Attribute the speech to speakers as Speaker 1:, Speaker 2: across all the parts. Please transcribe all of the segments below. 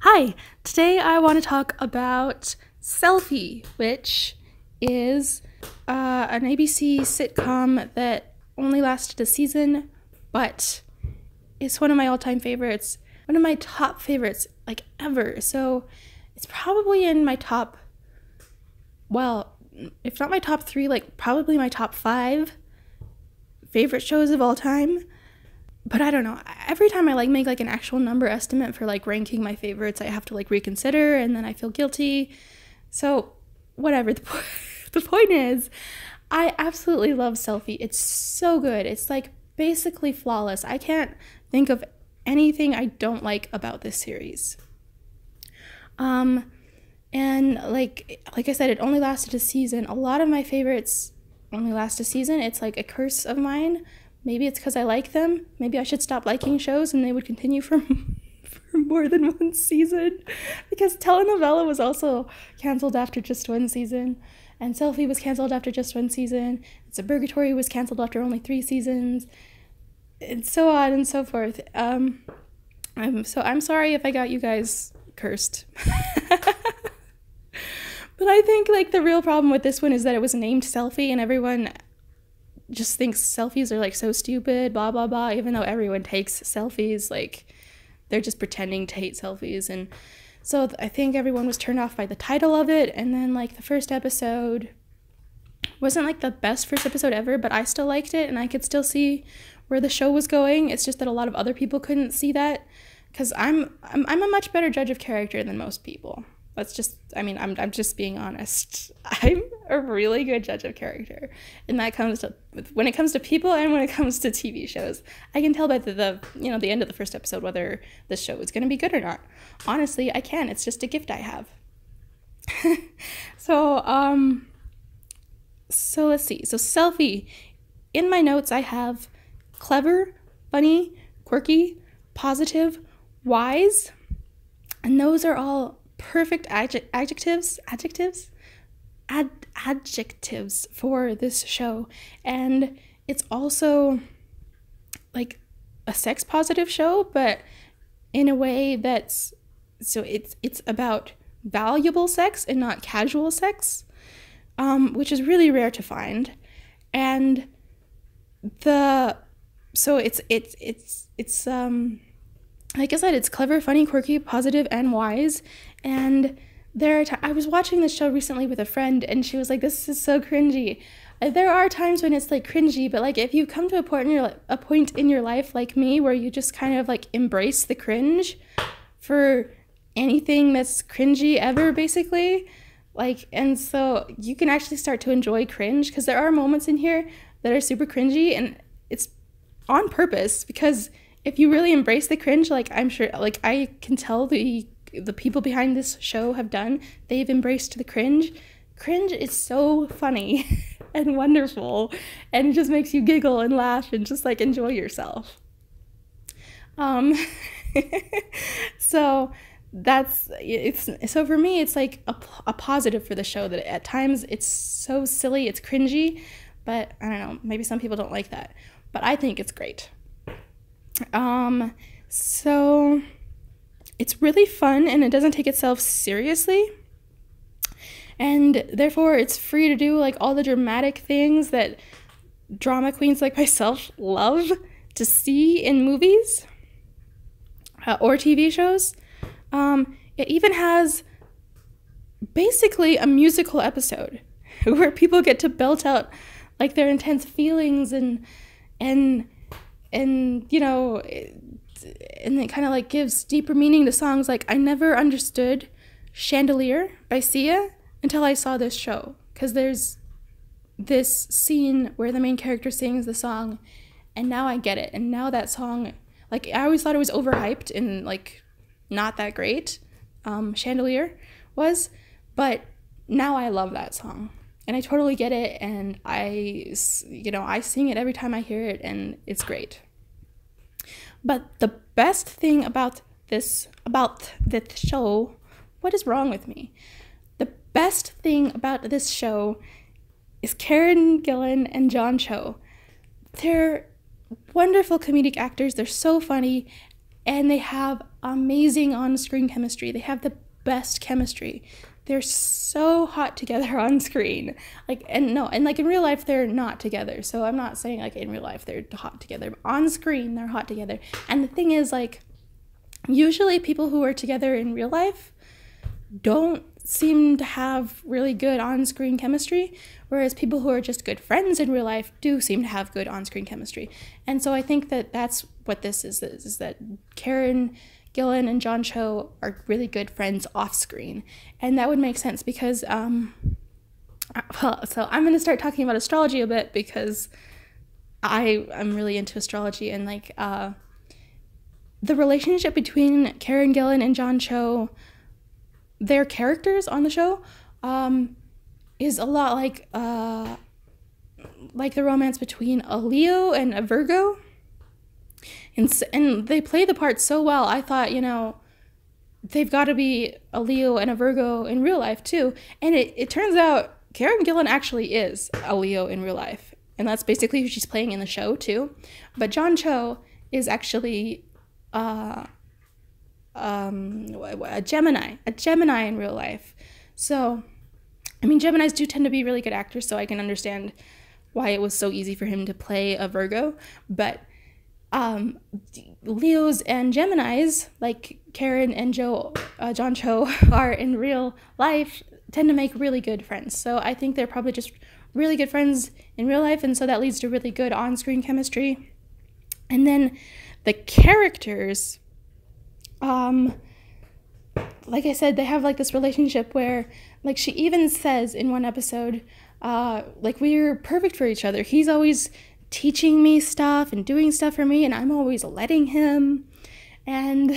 Speaker 1: Hi, today I want to talk about Selfie, which is an ABC sitcom that only lasted a season, but it's one of my all-time favorites, one of my top favorites, like, ever. So it's probably in my top, well, if not my top 3, like, probably my top 5 favorite shows of all time. But I don't know, every time I make an actual number estimate for ranking my favorites, I have to reconsider, and then I feel guilty. So whatever, the point is, I absolutely love Selfie. It's so good. It's basically flawless. I can't think of anything I don't like about this series. And like I said, it only lasted a season. A lot of my favorites only last a season. It's a curse of mine. Maybe it's because I like them. Maybe I should stop liking shows and they would continue for more than one season. Because telenovela was also canceled after just one season. And Selfie was canceled after just one season. Suburgatory was canceled after only 3 seasons. And so on and so forth. I'm sorry if I got you guys cursed. But I think the real problem with this one is that it was named Selfie and everyone just thinks selfies are so stupid, blah blah blah, even though everyone takes selfies. They're just pretending to hate selfies. And so I think everyone was turned off by the title of it. And then the first episode wasn't the best first episode ever, but I still liked it and I could still see where the show was going. It's just that a lot of other people couldn't see that, because I'm a much better judge of character than most people. I'm just being honest. I'm a really good judge of character. And that comes to, when it comes to people and when it comes to TV shows. I can tell by the end of the first episode whether the show is going to be good or not. Honestly, I can. It's just a gift I have. So let's see. So Selfie. In my notes, I have clever, funny, quirky, positive, wise. And those are all perfect adjectives for this show. And it's also a sex positive show, but in a way that's it's about valuable sex and not casual sex, which is really rare to find. And like I said, it's clever, funny, quirky, positive, and wise. And I was watching this show recently with a friend, and she was like, "This is so cringy." There are times when it's cringy, but if you come to a point in your life like me, where you just kind of embrace the cringe for anything that's cringy ever, basically, and so you can actually start to enjoy cringe, because there are moments in here that are super cringy, and it's on purpose, because if you really embrace the cringe, I'm sure, I can tell the people behind this show have done, they've embraced the cringe. Cringe is so funny and wonderful, and it just makes you giggle and laugh and just enjoy yourself. So for me, it's a positive for the show, that at times it's so silly, it's cringy, but I don't know, maybe some people don't like that, but I think it's great. So it's really fun, and it doesn't take itself seriously, and therefore it's free to do all the dramatic things that drama queens like myself love to see in movies or TV shows. It even has basically a musical episode where people get to belt out their intense feelings and and it kind of gives deeper meaning to songs. I never understood Chandelier by Sia until I saw this show, because there's this scene where the main character sings the song, and now I get it. And now that song, I always thought it was overhyped and not that great, Chandelier was, but now I love that song and I totally get it, and I sing it every time I hear it, and it's great. But the best thing about this show, what is wrong with me? The best thing about this show is Karen Gillan and John Cho. They're wonderful comedic actors. They're so funny, and they have amazing on-screen chemistry. They have the best chemistry. They're so hot together on screen. Like, and like in real life, they're not together. So I'm not saying like in real life they're hot together. But on screen, they're hot together. And the thing is, like, usually people who are together in real life don't seem to have really good on-screen chemistry, whereas people who are just good friends in real life do seem to have good on-screen chemistry. And so I think that that's what this is that Karen, Gillan, and John Cho are really good friends off-screen. And that would make sense because, so I'm going to start talking about astrology a bit because I'm really into astrology, and like the relationship between Karen Gillan and John Cho, their characters on the show, is a lot like the romance between a Leo and a Virgo. And they play the part so well. I thought, you know, they've got to be a Leo and a Virgo in real life too. And it turns out Karen Gillan actually is a Leo in real life. And that's basically who she's playing in the show too. But John Cho is actually a Gemini in real life. So, I mean, Geminis do tend to be really good actors, so I can understand why it was so easy for him to play a Virgo. But Leos and Geminis, like Karen and John Cho are in real life, tend to make really good friends. So I think they're probably just really good friends in real life, and so that leads to really good on-screen chemistry. And then the characters, like I said, they have like this relationship where, like, she even says in one episode, like, we're perfect for each other. He's always teaching me stuff and doing stuff for me, and I'm always letting him. And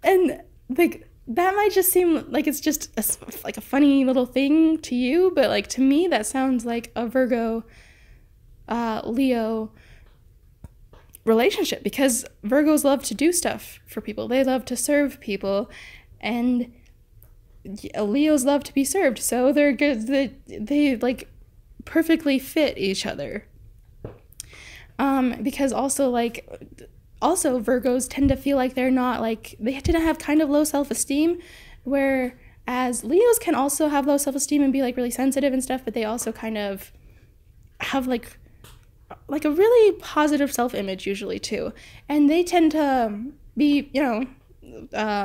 Speaker 1: and like, that might just seem like it's just like a funny little thing to you, but like to me that sounds like a Virgo Leo relationship, because Virgos love to do stuff for people. They love to serve people, and Leos love to be served. So they're good. They like perfectly fit each other. Because also Virgos tend to feel like they're not, like, they tend to have kind of low self-esteem, whereas Leos can also have low self-esteem and be like really sensitive and stuff, but they also kind of have like a really positive self-image usually too, and they tend to be, you know,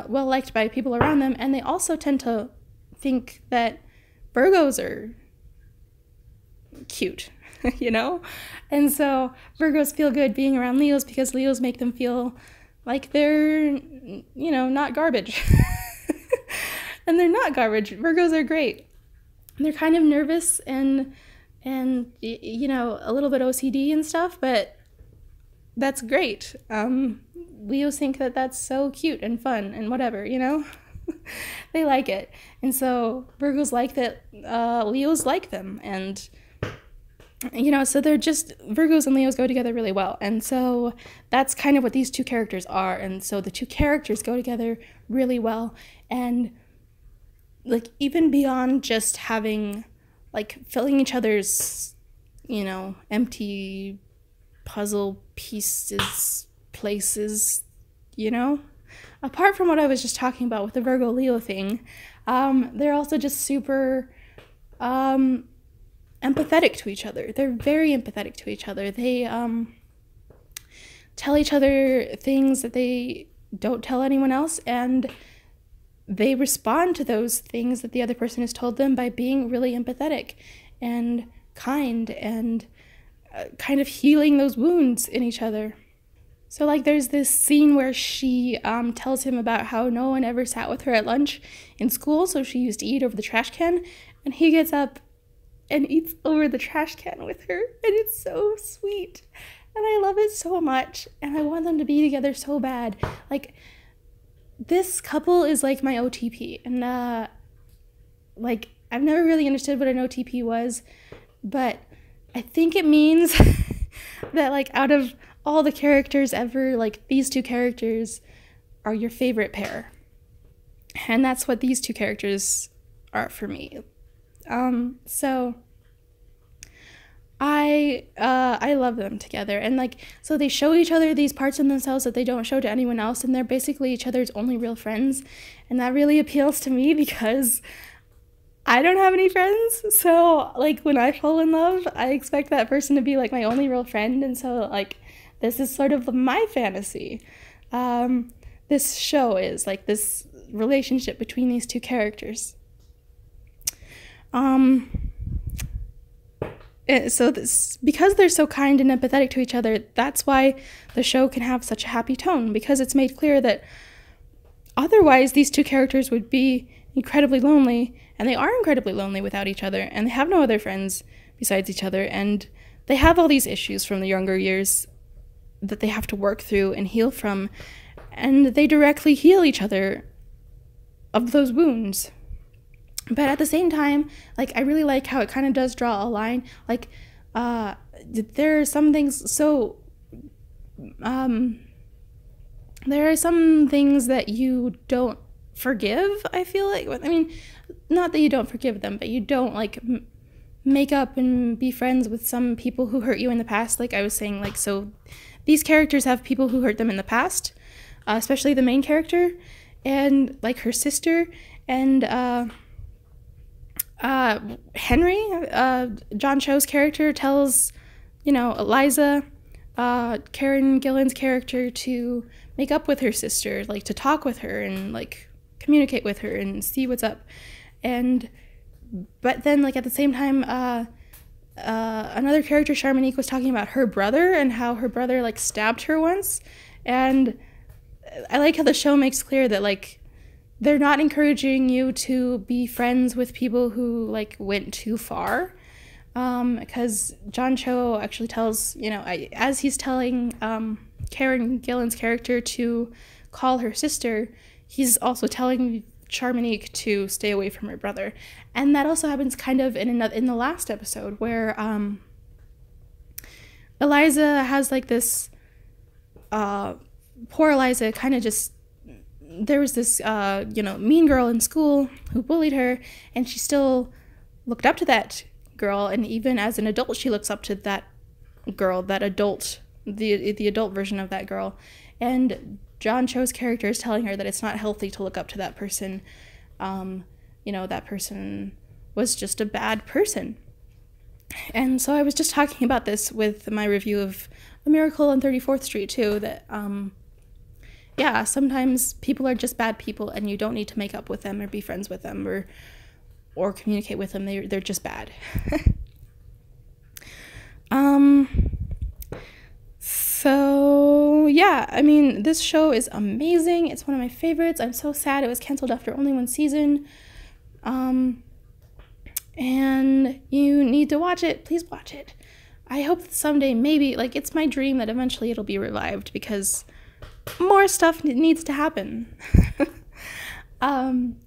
Speaker 1: well liked by people around them, and they also tend to think that Virgos are cute, you know? And so Virgos feel good being around Leos because Leos make them feel like they're, you know, not garbage. And they're not garbage. Virgos are great. They're kind of nervous and you know, a little bit OCD and stuff, but that's great. Leos think that that's so cute and fun and whatever, you know? They like it. And so Virgos like that Leos like them, and you know, so they're just, Virgos and Leos go together really well. And so that's kind of what these two characters are. And so the two characters go together really well. And like, even beyond just having, like, filling each other's, you know, empty puzzle pieces, places, you know, apart from what I was just talking about with the Virgo Leo thing, they're also just super empathetic to each other. They're very empathetic to each other. They tell each other things that they don't tell anyone else, and they respond to those things that the other person has told them by being really empathetic and kind and kind of healing those wounds in each other. So, like, there's this scene where she tells him about how no one ever sat with her at lunch in school, so she used to eat over the trash can, and he gets up and eats over the trash can with her, and it's so sweet, and I love it so much, and I want them to be together so bad. Like, this couple is like my OTP, and like, I've never really understood what an OTP was, but I think it means that, like, out of all the characters ever, like, these two characters are your favorite pair, and that's what these two characters are for me. So I love them together, and like, so they show each other these parts of themselves that they don't show to anyone else, and they're basically each other's only real friends, and that really appeals to me because I don't have any friends. So like, when I fall in love, I expect that person to be like my only real friend, and so like, this is sort of my fantasy. This show is like this relationship between these two characters. So this, because they're so kind and empathetic to each other, that's why the show can have such a happy tone, because it's made clear that otherwise these two characters would be incredibly lonely, and they are incredibly lonely without each other, and they have no other friends besides each other, and they have all these issues from the younger years that they have to work through and heal from, and they directly heal each other of those wounds. But at the same time, like, I really like how it kind of does draw a line. Like, there are some things, so, there are some things that you don't forgive, I feel like. I mean, not that you don't forgive them, but you don't, like, make up and be friends with some people who hurt you in the past. Like I was saying, like, so these characters have people who hurt them in the past, especially the main character, and, like, her sister, and, Henry, John Cho's character, tells, you know, Liza, Karen Gillan's character, to make up with her sister, like, to talk with her and, like, communicate with her and see what's up. And, but then, like, at the same time, another character, Charmonique, was talking about her brother and how her brother, like, stabbed her once. And I like how the show makes clear that, like, they're not encouraging you to be friends with people who, like, went too far. Because John Cho actually tells, you know, as he's telling Karen Gillan's character to call her sister, he's also telling Charmonique to stay away from her brother. And that also happens kind of in the last episode, where Eliza has, like, this, poor Eliza kind of just, there was this, you know, mean girl in school who bullied her, and she still looked up to that girl, and even as an adult, she looks up to that girl, that adult, the adult version of that girl. And John Cho's character is telling her that it's not healthy to look up to that person. You know, that person was just a bad person. And so I was just talking about this with my review of A Miracle on 34th Street, too, that, yeah, sometimes people are just bad people, and you don't need to make up with them or be friends with them or communicate with them. They're just bad. So yeah, I mean, this show is amazing. It's one of my favorites. I'm so sad it was canceled after only one season. And you need to watch it. Please watch it. I hope that someday, maybe, like, it's my dream that eventually it'll be revived, because more stuff needs to happen.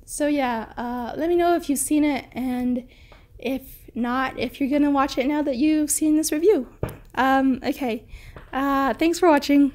Speaker 1: So yeah, let me know if you've seen it, and if not, if you're gonna watch it now that you've seen this review. Okay, thanks for watching.